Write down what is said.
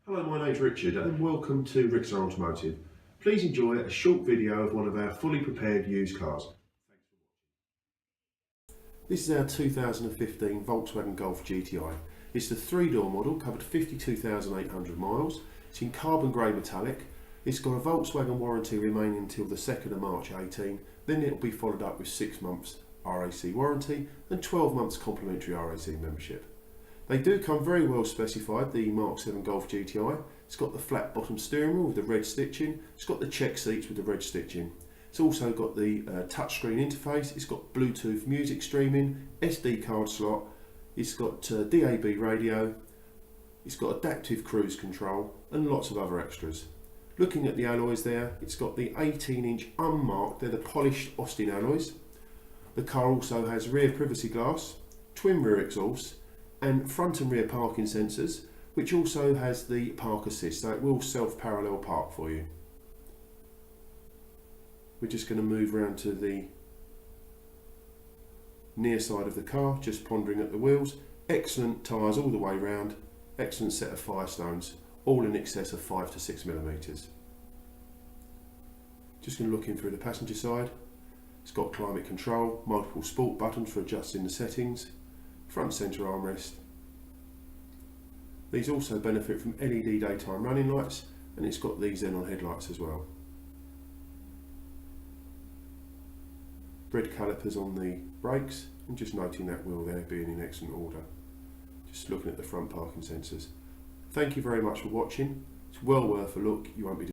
Hello, my name's Richard and welcome to Xenon Automotive. Please enjoy a short video of one of our fully prepared used cars. This is our 2015 Volkswagen Golf GTI. It's the 3-door model, covered 52,800 miles. It's in carbon grey metallic. It's got a Volkswagen warranty remaining until the 2nd of March 18. Then it will be followed up with 6 months RAC warranty and 12 months complimentary RAC membership. They do come very well specified, the Mark 7 Golf GTI. It's got the flat bottom steering wheel with the red stitching. It's got the check seats with the red stitching. It's also got the touchscreen interface. It's got Bluetooth music streaming, SD card slot. It's got DAB radio. It's got adaptive cruise control and lots of other extras. Looking at the alloys there, it's got the 18-inch unmarked, they're the polished Austin alloys. The car also has rear privacy glass, twin rear exhausts, and front and rear parking sensors, which also has the park assist, so it will self-parallel park for you. We're just going to move around to the near side of the car, just pondering at the wheels. Excellent tyres all the way round, excellent set of Firestones, all in excess of 5 to 6 millimetres. Just going to look in through the passenger side. It's got climate control, multiple sport buttons for adjusting the settings, front centre armrest. These also benefit from LED daytime running lights, and it's got these Xenon headlights as well. Red calipers on the brakes, and just noting that wheel there being in excellent order. Just looking at the front parking sensors. Thank you very much for watching. It's well worth a look. You won't be